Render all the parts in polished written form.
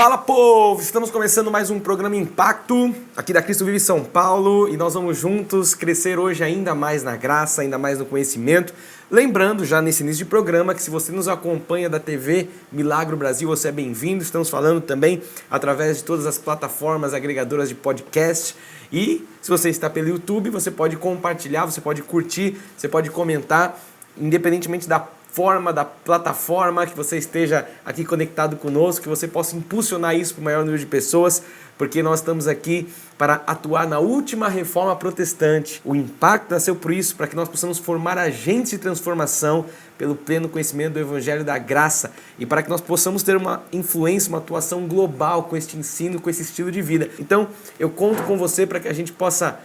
Fala, povo! Estamos começando mais um programa Impacto aqui da Cristo Vive São Paulo e nós vamos juntos crescer hoje ainda mais na graça, ainda mais no conhecimento. Lembrando já nesse início de programa que se você nos acompanha da TV Milagro Brasil, você é bem-vindo. Estamos falando também através de todas as plataformas agregadoras de podcast. E se você está pelo YouTube, você pode compartilhar, você pode curtir, você pode comentar, independentemente da forma, da plataforma que você esteja aqui conectado conosco, que você possa impulsionar isso para o maior número de pessoas, porque nós estamos aqui para atuar na última reforma protestante. O Impacto nasceu por isso, para que nós possamos formar agentes de transformação pelo pleno conhecimento do Evangelho da Graça e para que nós possamos ter uma influência, uma atuação global com este ensino, com esse estilo de vida. Então, eu conto com você para que a gente possa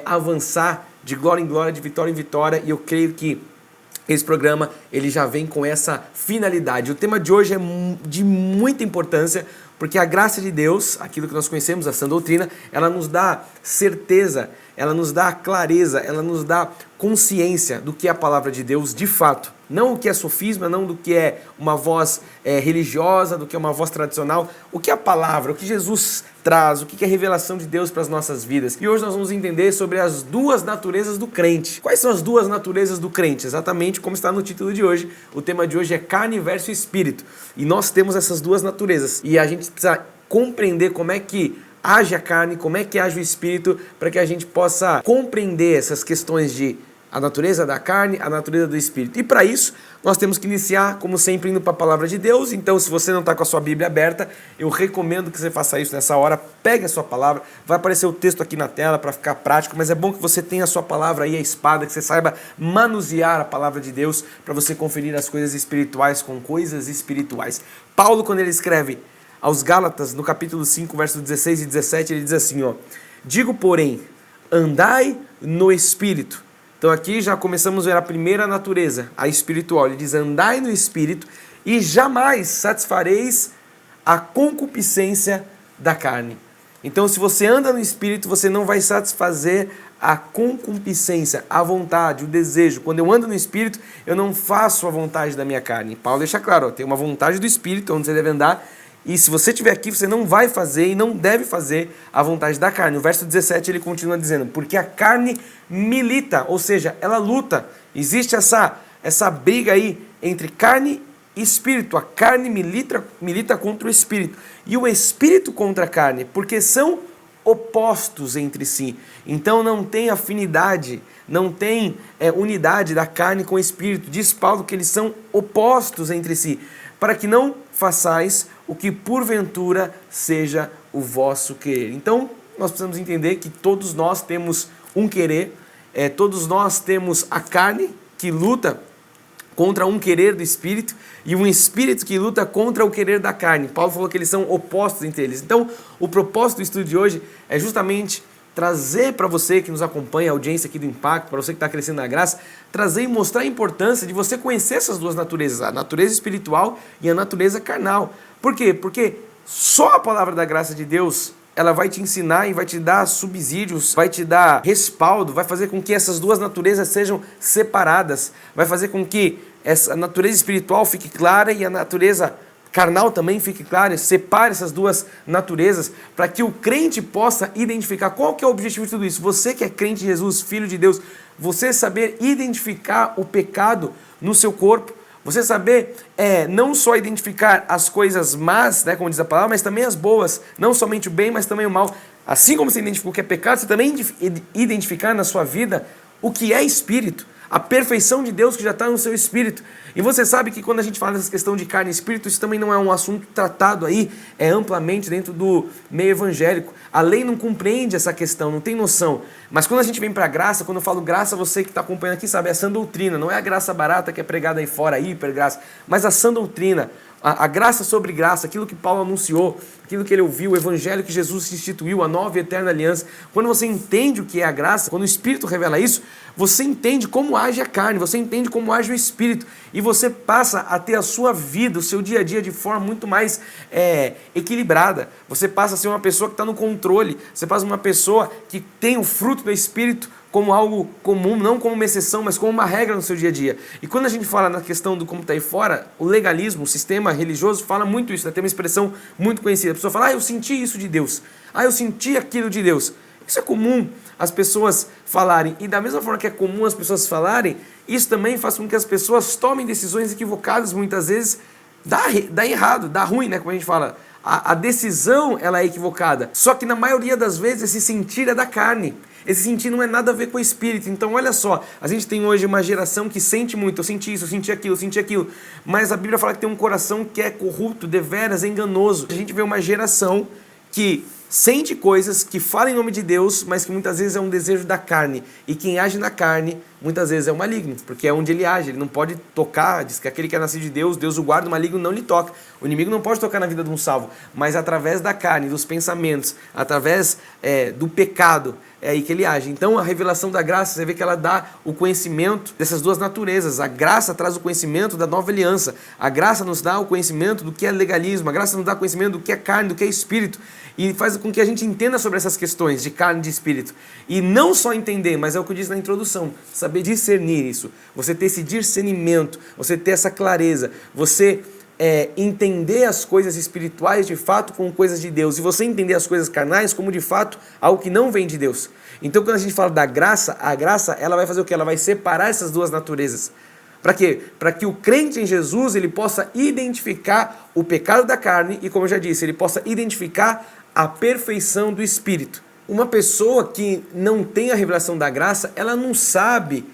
avançar de glória em glória, de vitória em vitória, e eu creio que esse programa ele já vem com essa finalidade. O tema de hoje é de muita importância, porque a graça de Deus, aquilo que nós conhecemos, a sã doutrina, ela nos dá certeza, ela nos dá clareza, ela nos dá consciência do que é a palavra de Deus de fato. Não o que é sofisma, não do que é uma voz religiosa, do que é uma voz tradicional. O que é a palavra, o que Jesus traz, o que é a revelação de Deus para as nossas vidas. E hoje nós vamos entender sobre as duas naturezas do crente. Quais são as duas naturezas do crente? Exatamente como está no título de hoje. O tema de hoje é carne versus espírito. E nós temos essas duas naturezas. E a gente precisa compreender como é que age a carne, como é que age o espírito, para que a gente possa compreender essas questões de a natureza da carne, a natureza do espírito. E para isso, nós temos que iniciar, como sempre, indo para a palavra de Deus. Então, se você não está com a sua Bíblia aberta, eu recomendo que você faça isso nessa hora. Pegue a sua palavra, vai aparecer o texto aqui na tela para ficar prático, mas é bom que você tenha a sua palavra aí, a espada, que você saiba manusear a palavra de Deus para você conferir as coisas espirituais com coisas espirituais. Paulo, quando ele escreve aos Gálatas, no capítulo 5, versos 16 e 17, ele diz assim, ó: digo, porém, andai no Espírito. Então aqui já começamos a ver a primeira natureza, a espiritual. Ele diz, andai no Espírito e jamais satisfareis a concupiscência da carne. Então se você anda no Espírito, você não vai satisfazer a concupiscência, a vontade, o desejo. Quando eu ando no Espírito, eu não faço a vontade da minha carne. Paulo deixa claro, ó, tem uma vontade do Espírito, onde você deve andar. E se você estiver aqui, você não vai fazer e não deve fazer a vontade da carne. No verso 17 ele continua dizendo, porque a carne milita, ou seja, ela luta. Existe essa briga aí entre carne e espírito. A carne milita contra o espírito. E o espírito contra a carne, porque são opostos entre si. Então não tem afinidade, não tem unidade da carne com o espírito. Diz Paulo que eles são opostos entre si, para que não façais o que porventura seja o vosso querer. Então, nós precisamos entender que todos nós temos um querer, todos nós temos a carne que luta contra um querer do espírito e um espírito que luta contra o querer da carne. Paulo falou que eles são opostos entre eles. Então, o propósito do estudo de hoje é justamente trazer para você que nos acompanha, a audiência aqui do Impacto, para você que está crescendo na graça, trazer e mostrar a importância de você conhecer essas duas naturezas, a natureza espiritual e a natureza carnal. Por quê? Porque só a palavra da graça de Deus, ela vai te ensinar e vai te dar subsídios, vai te dar respaldo, vai fazer com que essas duas naturezas sejam separadas, vai fazer com que essa natureza espiritual fique clara e a natureza carnal também fique clara, separe essas duas naturezas para que o crente possa identificar qual que é o objetivo de tudo isso. Você que é crente de Jesus, filho de Deus, você saber identificar o pecado no seu corpo, você saber não só identificar as coisas más, né, como diz a palavra, mas também as boas, não somente o bem, mas também o mal. Assim como você identificou o que é pecado, você também identificar na sua vida o que é espírito, a perfeição de Deus que já está no seu espírito. E você sabe que quando a gente fala dessa questão de carne e espírito, isso também não é um assunto tratado aí amplamente dentro do meio evangélico. A lei não compreende essa questão, não tem noção. Mas quando a gente vem para a graça, quando eu falo graça, você que está acompanhando aqui sabe, é a sã doutrina, não é a graça barata que é pregada aí fora, a hipergraça, mas a sã doutrina, a graça sobre graça, aquilo que Paulo anunciou, aquilo que ele ouviu, o evangelho que Jesus instituiu, a nova e eterna aliança. Quando você entende o que é a graça, quando o Espírito revela isso, você entende como age a carne, você entende como age o Espírito, e você passa a ter a sua vida, o seu dia a dia de forma muito mais equilibrada. Você passa a ser uma pessoa que está no controle, você passa a ser uma pessoa que tem o fruto do Espírito como algo comum, não como uma exceção, mas como uma regra no seu dia a dia. E quando a gente fala na questão do como está aí fora, o legalismo, o sistema religioso fala muito isso, né? Tem uma expressão muito conhecida. A pessoa fala, eu senti isso de Deus. Eu senti aquilo de Deus. Isso é comum as pessoas falarem. E da mesma forma que é comum as pessoas falarem, isso também faz com que as pessoas tomem decisões equivocadas, muitas vezes dá errado, dá ruim, né? Como a gente fala. A decisão ela é equivocada. Só que na maioria das vezes esse sentir é da carne. Esse sentir não é nada a ver com o espírito. Então olha só, a gente tem hoje uma geração que sente muito, eu senti isso, eu senti aquilo, eu senti aquilo. Mas a Bíblia fala que tem um coração que é corrupto, deveras enganoso. A gente vê uma geração que sente coisas, que fala em nome de Deus, mas que muitas vezes é um desejo da carne. E quem age na carne, muitas vezes é o maligno, porque é onde ele age. Ele não pode tocar, diz que aquele que é nascido de Deus, Deus o guarda, o maligno não lhe toca. O inimigo não pode tocar na vida de um salvo, mas através da carne, dos pensamentos, através do pecado, é aí que ele age. Então a revelação da graça, você vê que ela dá o conhecimento dessas duas naturezas. A graça traz o conhecimento da nova aliança. A graça nos dá o conhecimento do que é legalismo. A graça nos dá o conhecimento do que é carne, do que é espírito. E faz com que a gente entenda sobre essas questões de carne e de espírito. E não só entender, mas é o que eu disse na introdução, saber discernir isso. Você ter esse discernimento, você ter essa clareza, você entender as coisas espirituais de fato como coisas de Deus. E você entender as coisas carnais como de fato algo que não vem de Deus. Então quando a gente fala da graça, a graça ela vai fazer o quê? Ela vai separar essas duas naturezas. Para quê? Para que o crente em Jesus ele possa identificar o pecado da carne e, como eu já disse, ele possa identificar a perfeição do Espírito. Uma pessoa que não tem a revelação da graça, ela não sabe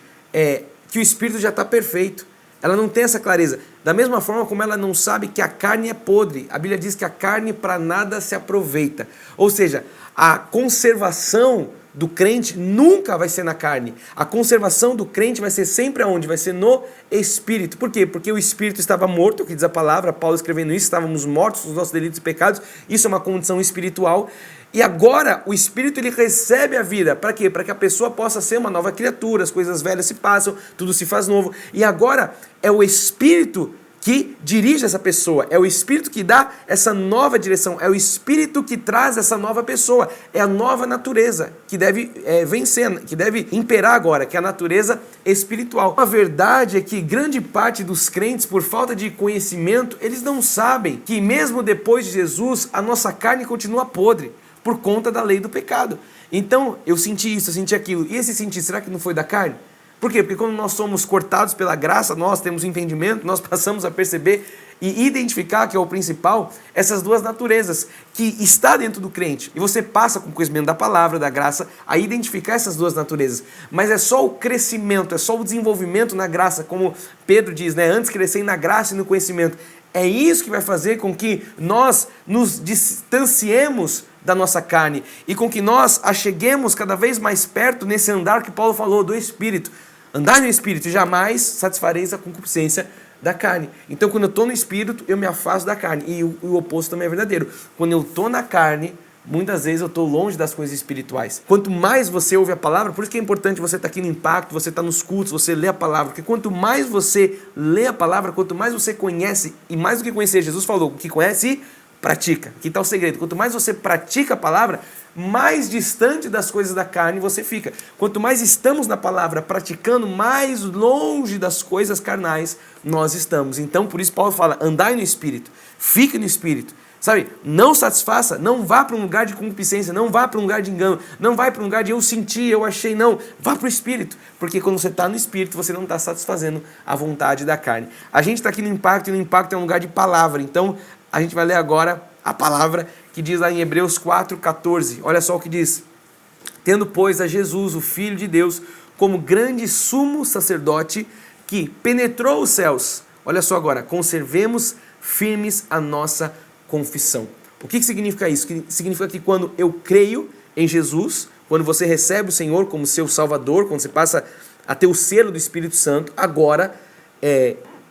que o Espírito já está perfeito. Ela não tem essa clareza. Da mesma forma como ela não sabe que a carne é podre. A Bíblia diz que a carne para nada se aproveita. Ou seja, a conservação do crente nunca vai ser na carne. A conservação do crente vai ser sempre aonde? Vai ser no Espírito. Por quê? Porque o Espírito estava morto, que diz a palavra, Paulo escrevendo isso, estávamos mortos nos nossos delitos e pecados. Isso é uma condição espiritual. E agora o Espírito ele recebe a vida. Para quê? Para que a pessoa possa ser uma nova criatura, as coisas velhas se passam, tudo se faz novo. E agora é o Espírito que dirige essa pessoa, é o Espírito que dá essa nova direção, é o Espírito que traz essa nova pessoa, é a nova natureza que deve vencer, que deve imperar agora, que é a natureza espiritual. A verdade é que grande parte dos crentes, por falta de conhecimento, eles não sabem que mesmo depois de Jesus, a nossa carne continua podre, por conta da lei do pecado. Então, eu senti isso, eu senti aquilo, e esse sentir, será que não foi da carne? Por quê? Porque quando nós somos cortados pela graça, nós temos entendimento, nós passamos a perceber e identificar, que é o principal, essas duas naturezas que está dentro do crente. E você passa com o conhecimento da palavra, da graça, a identificar essas duas naturezas. Mas é só o crescimento, é só o desenvolvimento na graça, como Pedro diz, né? Antes crescer na graça e no conhecimento. É isso que vai fazer com que nós nos distanciemos da nossa carne e com que nós a cheguemos cada vez mais perto nesse andar que Paulo falou, do Espírito. Andar no Espírito e jamais satisfareis a concupiscência da carne. Então quando eu estou no Espírito, eu me afasto da carne. E o oposto também é verdadeiro. Quando eu estou na carne, muitas vezes eu estou longe das coisas espirituais. Quanto mais você ouve a palavra, por isso que é importante você estar aqui no Impacto, você estar nos cultos, você lê a palavra, porque quanto mais você lê a palavra, quanto mais você conhece, e mais do que conhecer, Jesus falou, que conhece e pratica. Aqui está o segredo. Quanto mais você pratica a palavra, mais distante das coisas da carne você fica. Quanto mais estamos na palavra praticando, mais longe das coisas carnais nós estamos. Então, por isso Paulo fala, andai no Espírito, fique no Espírito. Sabe, não satisfaça, não vá para um lugar de concupiscência, não vá para um lugar de engano, não vá para um lugar de eu senti, eu achei, não. Vá para o Espírito, porque quando você está no Espírito, você não está satisfazendo a vontade da carne. A gente está aqui no Impacto, e no Impacto é um lugar de palavra, então a gente vai ler agora a palavra que diz lá em Hebreus 4,14. Olha só o que diz. Tendo, pois, a Jesus, o Filho de Deus, como grande sumo sacerdote que penetrou os céus. Olha só agora, conservemos firmes a nossa confissão. O que significa isso? Significa que quando eu creio em Jesus, quando você recebe o Senhor como seu Salvador, quando você passa a ter o selo do Espírito Santo, agora,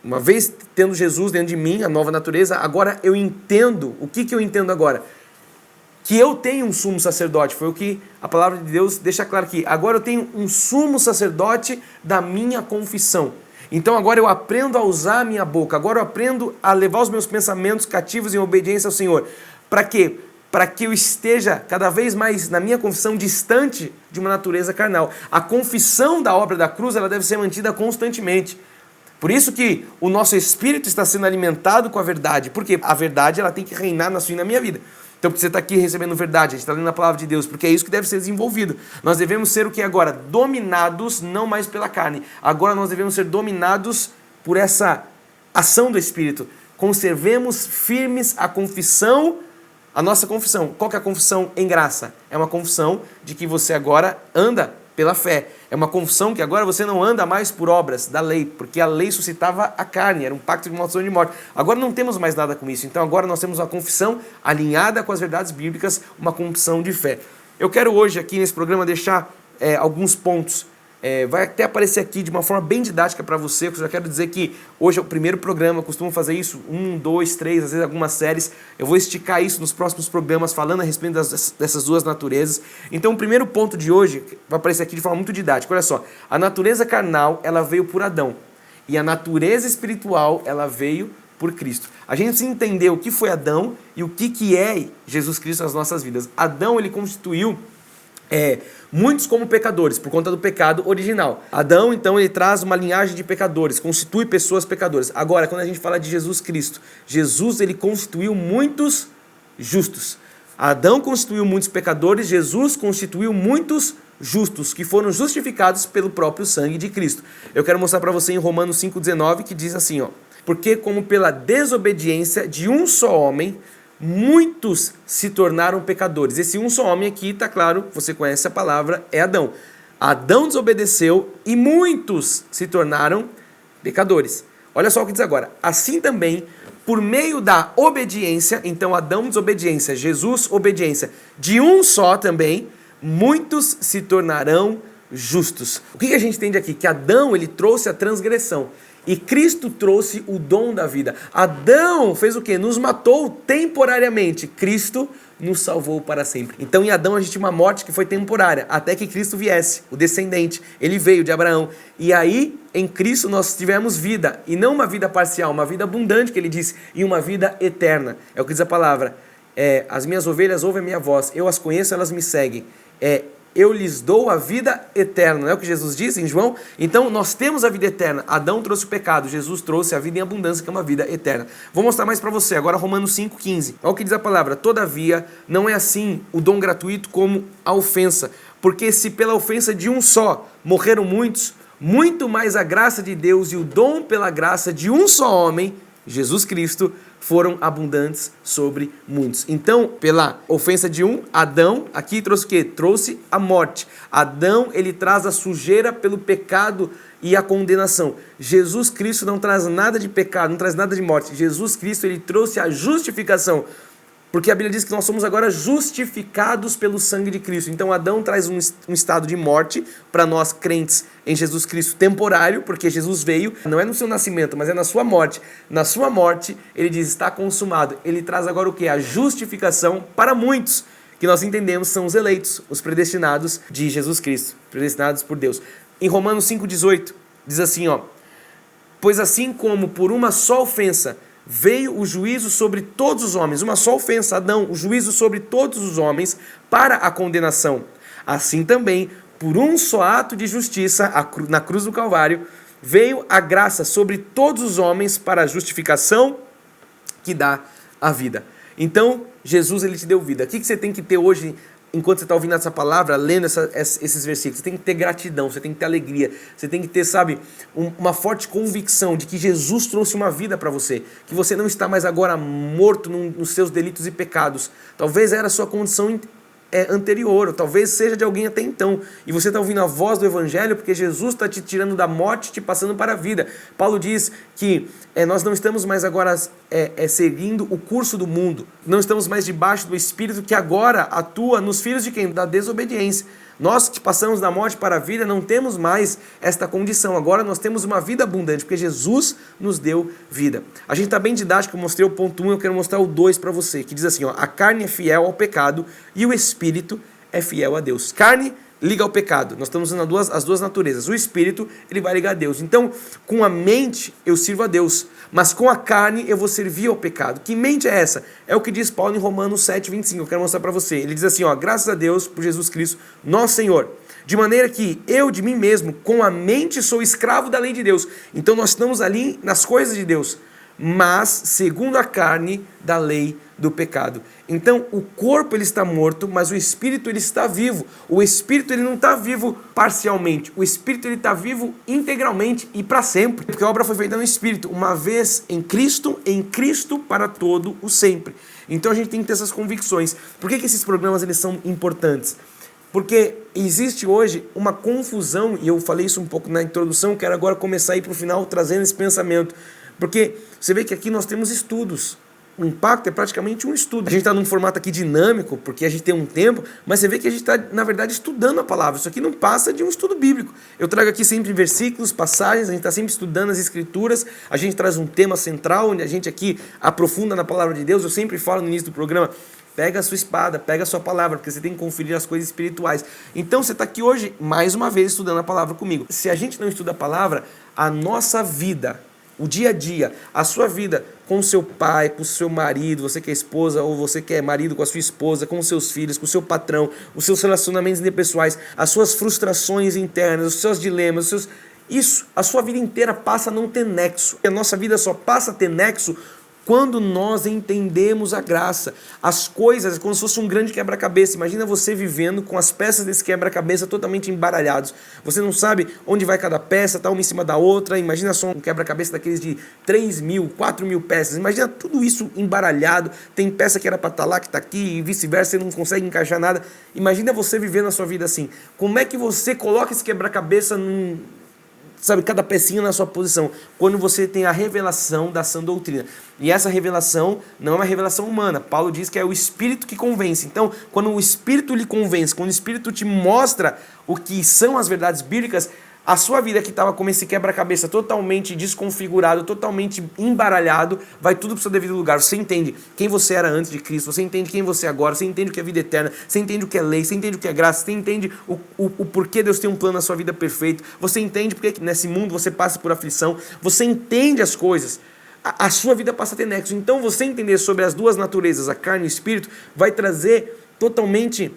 uma vez tendo Jesus dentro de mim, a nova natureza, agora eu entendo. O que eu entendo agora? Que eu tenho um sumo sacerdote. Foi o que a palavra de Deus deixa claro aqui. Agora eu tenho um sumo sacerdote da minha confissão. Então agora eu aprendo a usar a minha boca. Agora eu aprendo a levar os meus pensamentos cativos em obediência ao Senhor. Para quê? para que eu esteja cada vez mais na minha confissão distante de uma natureza carnal. A confissão da obra da cruz, ela deve ser mantida constantemente. Por isso que o nosso espírito está sendo alimentado com a verdade, porque a verdade ela tem que reinar na sua e na minha vida. Então, porque você está aqui recebendo verdade, a gente está lendo a palavra de Deus, porque é isso que deve ser desenvolvido. Nós devemos ser o que agora? Dominados, não mais pela carne. Agora nós devemos ser dominados por essa ação do Espírito. Conservemos firmes a confissão, a nossa confissão. Qual que é a confissão em graça? É uma confissão de que você agora anda pela fé. É uma confissão que agora você não anda mais por obras da lei, porque a lei suscitava a carne, era um pacto de maldição e de morte. Agora não temos mais nada com isso, então agora nós temos uma confissão alinhada com as verdades bíblicas, uma confissão de fé. Eu quero hoje aqui nesse programa deixar alguns pontos. Vai até aparecer aqui de uma forma bem didática para você, eu já quero dizer que hoje é o primeiro programa, eu costumo fazer isso, 1, 2, 3, às vezes algumas séries, eu vou esticar isso nos próximos programas, falando a respeito dessas duas naturezas. Então o primeiro ponto de hoje, vai aparecer aqui de forma muito didática, olha só, a natureza carnal, ela veio por Adão, e a natureza espiritual, ela veio por Cristo. A gente precisa entender o que foi Adão e o que é Jesus Cristo nas nossas vidas. Adão, ele constituiu muitos como pecadores, por conta do pecado original. Adão, então, ele traz uma linhagem de pecadores, constitui pessoas pecadoras. Agora, quando a gente fala de Jesus Cristo, Jesus, ele constituiu muitos justos. Adão constituiu muitos pecadores, Jesus constituiu muitos justos, que foram justificados pelo próprio sangue de Cristo. Eu quero mostrar para você em Romanos 5,19, que diz assim, ó, porque como pela desobediência de um só homem, muitos se tornaram pecadores. Esse um só homem aqui, tá claro, você conhece a palavra, é Adão. Adão desobedeceu e muitos se tornaram pecadores. Olha só o que diz agora. Assim também, por meio da obediência, então Adão desobediência, Jesus obediência, de um só também, muitos se tornarão justos. O que a gente entende aqui? Que Adão, ele trouxe a transgressão. E Cristo trouxe o dom da vida. Adão fez o quê? Nos matou temporariamente. Cristo nos salvou para sempre. Então em Adão a gente tinha uma morte que foi temporária, até que Cristo viesse, o descendente. Ele veio de Abraão. E aí, em Cristo, nós tivemos vida. E não uma vida parcial, uma vida abundante, que ele disse, e uma vida eterna. É o que diz a palavra. As minhas ovelhas ouvem a minha voz, eu as conheço, elas me seguem. Eu lhes dou a vida eterna, não é o que Jesus diz em João? Então nós temos a vida eterna. Adão trouxe o pecado, Jesus trouxe a vida em abundância, que é uma vida eterna. Vou mostrar mais para você, agora Romanos 5,15. Olha o que diz a palavra, todavia não é assim o dom gratuito como a ofensa, porque se pela ofensa de um só morreram muitos, muito mais a graça de Deus e o dom pela graça de um só homem, Jesus Cristo, foram abundantes sobre muitos. Então, pela ofensa de um, Adão, aqui trouxe o quê? Trouxe a morte. Adão, ele traz a sujeira pelo pecado e a condenação. Jesus Cristo não traz nada de pecado, não traz nada de morte. Jesus Cristo, ele trouxe a justificação. Porque a Bíblia diz que nós somos agora justificados pelo sangue de Cristo. Então Adão traz um estado de morte para nós crentes em Jesus Cristo temporário, porque Jesus veio, não é no seu nascimento, mas é na sua morte. Na sua morte, ele diz, está consumado. Ele traz agora o quê? A justificação para muitos, que nós entendemos são os eleitos, os predestinados de Jesus Cristo, predestinados por Deus. Em Romanos 5,18, diz assim, ó, pois assim como por uma só ofensa veio o juízo sobre todos os homens, uma só ofensa, Adão, o juízo sobre todos os homens para a condenação. Assim também, por um só ato de justiça, na cruz do Calvário, veio a graça sobre todos os homens para a justificação que dá a vida. Então, Jesus, ele te deu vida. O que você tem que ter hoje, enquanto você está ouvindo essa palavra, lendo esses versículos? Você tem que ter gratidão, você tem que ter alegria, você tem que ter, sabe, uma forte convicção de que Jesus trouxe uma vida para você, que você não está mais agora morto nos seus delitos e pecados. Talvez era a sua condição anterior, ou talvez seja de alguém até então, e você está ouvindo a voz do Evangelho porque Jesus está te tirando da morte e te passando para a vida. Paulo diz que nós não estamos mais agora seguindo o curso do mundo, não estamos mais debaixo do Espírito que agora atua nos filhos de quem? Da desobediência. Nós que passamos da morte para a vida não temos mais esta condição, agora nós temos uma vida abundante, porque Jesus nos deu vida. A gente está bem didático, eu mostrei o ponto 1, eu quero mostrar o 2 para você, que diz assim, ó, a carne é fiel ao pecado e o Espírito é fiel a Deus. Carne liga ao pecado. Nós estamos usando as duas naturezas. O espírito, ele vai ligar a Deus. Então, com a mente, eu sirvo a Deus. Mas com a carne, eu vou servir ao pecado. Que mente é essa? É o que diz Paulo em Romanos 7:25. Eu quero mostrar para você. Ele diz assim, graças a Deus por Jesus Cristo, nosso Senhor. De maneira que eu, de mim mesmo, com a mente, sou escravo da lei de Deus. Então, nós estamos ali nas coisas de Deus. Mas, segundo a carne, da lei do pecado. Então, o corpo ele está morto, mas o espírito ele está vivo. O espírito ele não está vivo parcialmente. O espírito ele está vivo integralmente e para sempre. Porque a obra foi feita no espírito, uma vez em Cristo para todo o sempre. Então, a gente tem que ter essas convicções. Por que esses programas eles são importantes? Porque existe hoje uma confusão, e eu falei isso um pouco na introdução, quero agora começar a ir para o final trazendo esse pensamento. Porque você vê que aqui nós temos estudos. O impacto é praticamente um estudo. A gente está num formato aqui dinâmico, porque a gente tem um tempo, mas você vê que a gente está, na verdade, estudando a palavra. Isso aqui não passa de um estudo bíblico. Eu trago aqui sempre versículos, passagens, a gente está sempre estudando as escrituras, a gente traz um tema central, onde a gente aqui aprofunda na palavra de Deus. Eu sempre falo no início do programa, pega a sua espada, pega a sua palavra, porque você tem que conferir as coisas espirituais. Então você está aqui hoje, mais uma vez, estudando a palavra comigo. Se a gente não estuda a palavra, a nossa vida, o dia a dia, a sua vida com o seu pai, com o seu marido, você que é esposa ou você que é marido com a sua esposa, com os seus filhos, com o seu patrão, os seus relacionamentos interpessoais, as suas frustrações internas, os seus dilemas, isso, a sua vida inteira passa a não ter nexo. A nossa vida só passa a ter nexo quando nós entendemos a graça. As coisas, como se fosse um grande quebra-cabeça. Imagina você vivendo com as peças desse quebra-cabeça totalmente embaralhados. Você não sabe onde vai cada peça, está uma em cima da outra. Imagina só um quebra-cabeça daqueles de 3.000, 4.000 peças. Imagina tudo isso embaralhado. Tem peça que era para estar lá, que está aqui, e vice-versa, você não consegue encaixar nada. Imagina você vivendo a sua vida assim. Como é que você coloca esse quebra-cabeça cada pecinha na sua posição, quando você tem a revelação da sã doutrina. E essa revelação não é uma revelação humana. Paulo diz que é o Espírito que convence. Então, quando o Espírito lhe convence, quando o Espírito te mostra o que são as verdades bíblicas, a sua vida que estava como esse quebra-cabeça totalmente desconfigurado, totalmente embaralhado, vai tudo para o seu devido lugar. Você entende quem você era antes de Cristo, você entende quem você é agora, você entende o que é vida eterna, você entende o que é lei, você entende o que é graça, você entende o porquê Deus tem um plano na sua vida perfeito, você entende porque nesse mundo você passa por aflição, você entende as coisas. A sua vida passa a ter nexo. Então você entender sobre as duas naturezas, a carne e o espírito, vai trazer totalmente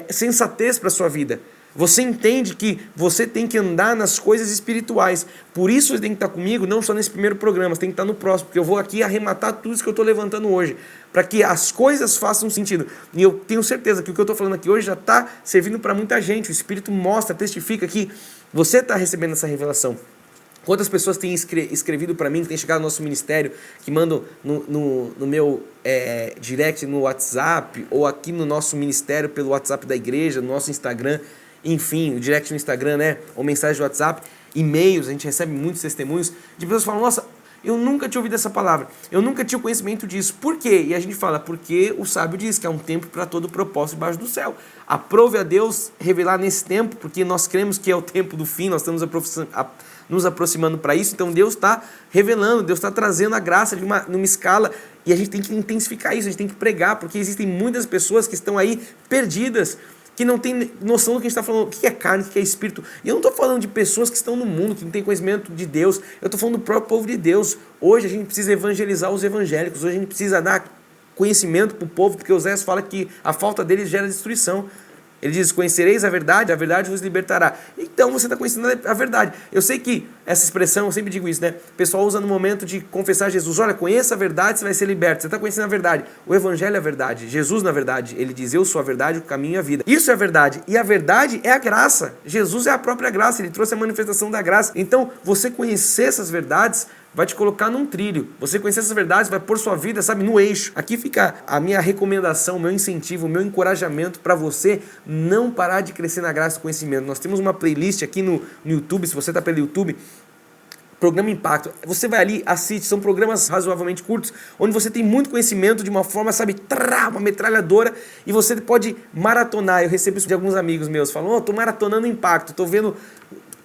sensatez para a sua vida. Você entende que você tem que andar nas coisas espirituais. Por isso você tem que estar comigo, não só nesse primeiro programa, você tem que estar no próximo, porque eu vou aqui arrematar tudo isso que eu estou levantando hoje, para que as coisas façam sentido. E eu tenho certeza que o que eu estou falando aqui hoje já está servindo para muita gente. O Espírito mostra, testifica que você está recebendo essa revelação. Quantas pessoas têm escrevido para mim, que têm chegado ao nosso ministério, que mandam no meu direct no WhatsApp, ou aqui no nosso ministério pelo WhatsApp da igreja, no nosso Instagram, enfim, o direct no Instagram, né? Ou mensagem do WhatsApp, e-mails, a gente recebe muitos testemunhos de pessoas que falam, nossa, eu nunca tinha ouvido essa palavra, eu nunca tinha conhecimento disso. Por quê? E a gente fala, porque o sábio diz que há um tempo para todo propósito debaixo do céu. Aprove a Deus revelar nesse tempo, porque nós cremos que é o tempo do fim, nós estamos nos aproximando para isso, então Deus está revelando, Deus está trazendo a graça numa escala, e a gente tem que intensificar isso, a gente tem que pregar, porque existem muitas pessoas que estão aí perdidas, que não tem noção do que a gente está falando, o que é carne, o que é espírito. E eu não estou falando de pessoas que estão no mundo, que não têm conhecimento de Deus, eu estou falando do próprio povo de Deus. Hoje a gente precisa evangelizar os evangélicos, hoje a gente precisa dar conhecimento para o povo, porque Oséias fala que a falta deles gera destruição. Ele diz, conhecereis a verdade vos libertará. Então você está conhecendo a verdade. Eu sei que essa expressão, eu sempre digo isso, né? O pessoal usa no momento de confessar Jesus. Olha, conheça a verdade, você vai ser liberto. Você está conhecendo a verdade. O evangelho é a verdade. Jesus, na verdade, ele diz, eu sou a verdade, o caminho e a vida. Isso é a verdade. E a verdade é a graça. Jesus é a própria graça. Ele trouxe a manifestação da graça. Então, você conhecer essas verdades vai te colocar num trilho. Você conhecer essas verdades vai pôr sua vida, no eixo. Aqui fica a minha recomendação, o meu incentivo, o meu encorajamento para você não parar de crescer na graça e conhecimento. Nós temos uma playlist aqui no YouTube, se você está pelo YouTube, Programa Impacto. Você vai ali, assiste, são programas razoavelmente curtos, onde você tem muito conhecimento de uma forma, uma metralhadora, e você pode maratonar. Eu recebo isso de alguns amigos meus, falam, estou maratonando Impacto, estou vendo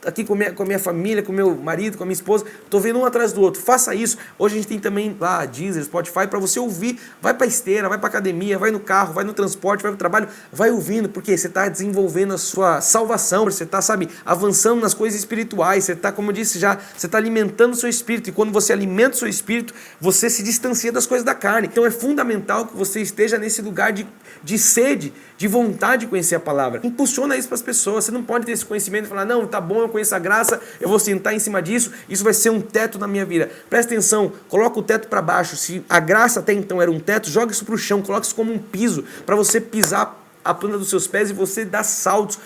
aqui com a minha família, com o meu marido, com a minha esposa, tô vendo um atrás do outro. Faça isso. Hoje a gente tem também lá Deezer, Spotify, para você ouvir. Vai pra esteira, vai pra academia, vai no carro, vai no transporte, vai pro trabalho, vai ouvindo, porque você tá desenvolvendo a sua salvação, você tá, sabe, avançando nas coisas espirituais, você tá, como eu disse já, você tá alimentando o seu espírito, e quando você alimenta o seu espírito, você se distancia das coisas da carne. Então é fundamental que você esteja nesse lugar de sede, de vontade de conhecer a palavra. Impulsiona isso para as pessoas. Você não pode ter esse conhecimento e falar, não, tá bom, eu conheço a graça, eu vou sentar em cima disso, isso vai ser um teto na minha vida. Presta atenção, coloca o teto para baixo. Se a graça até então era um teto, joga isso para o chão, coloca isso como um piso, para você pisar a planta dos seus pés e você dar saltos.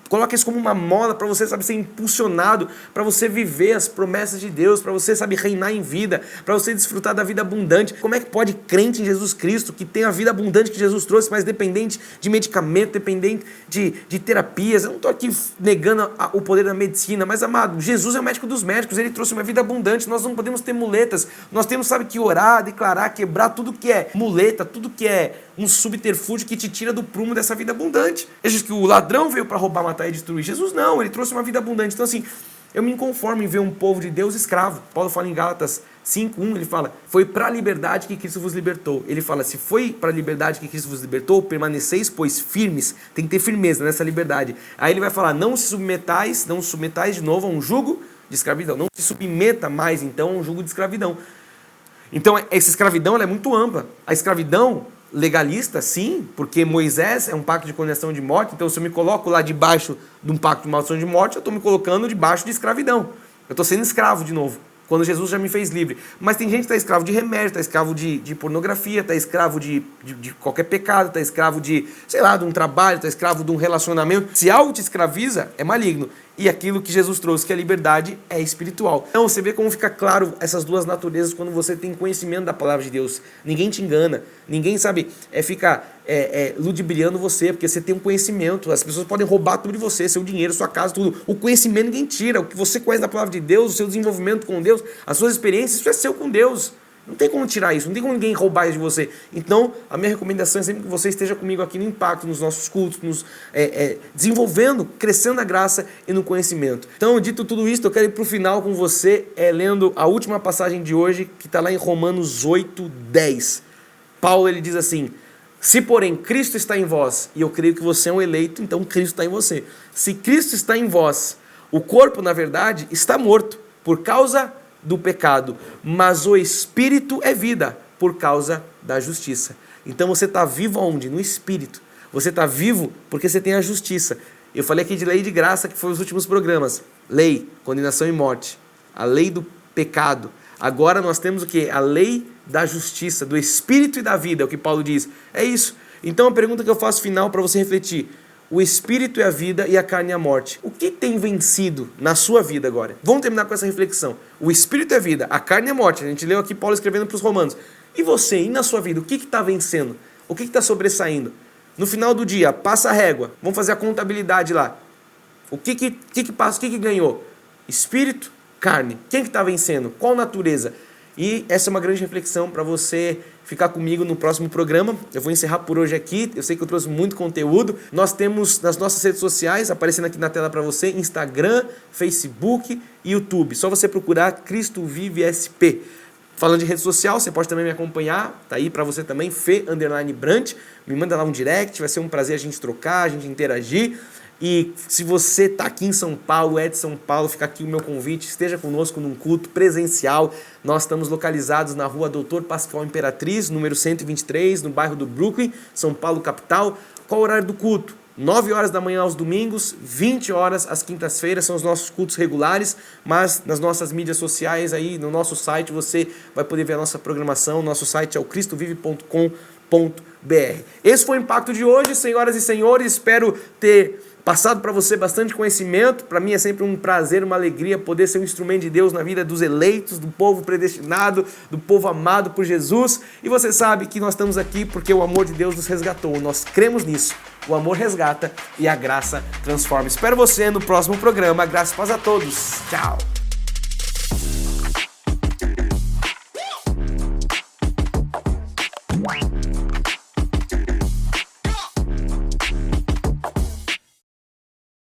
Coloca isso como uma mola para você, sabe, ser impulsionado, para você viver as promessas de Deus, para você, sabe, reinar em vida, para você desfrutar da vida abundante. Como é que pode crente em Jesus Cristo, que tem a vida abundante que Jesus trouxe, mas dependente de medicamento, dependente de terapias? Eu não estou aqui negando o poder da medicina, mas, amado, Jesus é o médico dos médicos, ele trouxe uma vida abundante. Nós não podemos ter muletas, nós temos, sabe, que orar, declarar, quebrar tudo que é muleta, tudo que é um subterfúgio que te tira do prumo dessa vida abundante. É justo que o ladrão veio para roubar, matar e destruir. Jesus não, ele trouxe uma vida abundante. Então assim, eu me conformo em ver um povo de Deus escravo. Paulo fala em Gálatas 5:1, ele fala, foi para a liberdade que Cristo vos libertou. Ele fala, se foi para a liberdade que Cristo vos libertou, permaneceis, pois, firmes. Tem que ter firmeza nessa liberdade. Aí ele vai falar, não se submetais de novo a um jugo de escravidão. Não se submeta mais, então, a um jugo de escravidão. Então, essa escravidão ela é muito ampla. A escravidão legalista, sim, porque Moisés é um pacto de condenação de morte, então se eu me coloco lá debaixo de um pacto de maldição de morte, eu estou me colocando debaixo de escravidão. Eu estou sendo escravo de novo, quando Jesus já me fez livre. Mas tem gente que está escravo de remédio, está escravo de pornografia, está escravo de qualquer pecado, está escravo de, sei lá, de um trabalho, está escravo de um relacionamento. Se algo te escraviza, é maligno. E aquilo que Jesus trouxe, que é a liberdade, é espiritual. Então você vê como fica claro essas duas naturezas quando você tem conhecimento da palavra de Deus. Ninguém te engana, ninguém sabe, fica ludibriando você, porque você tem um conhecimento. As pessoas podem roubar tudo de você, seu dinheiro, sua casa, tudo. O conhecimento ninguém tira. O que você conhece da palavra de Deus, o seu desenvolvimento com Deus, as suas experiências, isso é seu com Deus. Não tem como tirar isso, não tem como ninguém roubar isso de você. Então, a minha recomendação é sempre que você esteja comigo aqui no Impacto, nos nossos cultos, nos desenvolvendo, crescendo na graça e no conhecimento. Então, dito tudo isso, eu quero ir para o final com você, lendo a última passagem de hoje, que está lá em Romanos 8:10. Paulo, ele diz assim, se porém Cristo está em vós, e eu creio que você é um eleito, então Cristo está em você. Se Cristo está em vós, o corpo, na verdade, está morto, por causa do pecado, mas o espírito é vida por causa da justiça. Então você está vivo aonde? No espírito. Você está vivo porque você tem a justiça. Eu falei aqui de lei de graça, que foi os últimos programas. Lei, condenação e morte. A lei do pecado. Agora nós temos o quê? A lei da justiça, do espírito e da vida, é o que Paulo diz. É isso. Então a pergunta que eu faço final para você refletir. O espírito é a vida e a carne é a morte. O que tem vencido na sua vida agora? Vamos terminar com essa reflexão. O espírito é a vida, a carne é a morte. A gente leu aqui Paulo escrevendo para os romanos. E você, e na sua vida, o que está vencendo? O que está sobressaindo? No final do dia, passa a régua. Vamos fazer a contabilidade lá. O que passa? O que ganhou? Espírito, carne. Quem que está vencendo? Qual natureza? E essa é uma grande reflexão para você ficar comigo no próximo programa. Eu vou encerrar por hoje aqui. Eu sei que eu trouxe muito conteúdo. Nós temos nas nossas redes sociais, aparecendo aqui na tela para você, Instagram, Facebook e YouTube. Só você procurar Cristo Vive SP. Falando de rede social, você pode também me acompanhar. Tá aí para você também, Fê_Brant. Me manda lá um direct, vai ser um prazer a gente trocar, a gente interagir. E se você está aqui em São Paulo, é de São Paulo, fica aqui o meu convite, esteja conosco num culto presencial. Nós estamos localizados na rua Doutor Pascoal Imperatriz, número 123, no bairro do Brooklyn, São Paulo, capital. Qual o horário do culto? 9 horas da manhã aos domingos, 20 horas às quintas-feiras, são os nossos cultos regulares, mas nas nossas mídias sociais, aí no nosso site, você vai poder ver a nossa programação. Nosso site é o cristovive.com.br. Esse foi o Impacto de hoje, senhoras e senhores. Espero ter passado para você bastante conhecimento. Para mim é sempre um prazer, uma alegria poder ser um instrumento de Deus na vida dos eleitos, do povo predestinado, do povo amado por Jesus. E você sabe que nós estamos aqui porque o amor de Deus nos resgatou. Nós cremos nisso. O amor resgata e a graça transforma. Espero você no próximo programa. Graças e paz a todos. Tchau.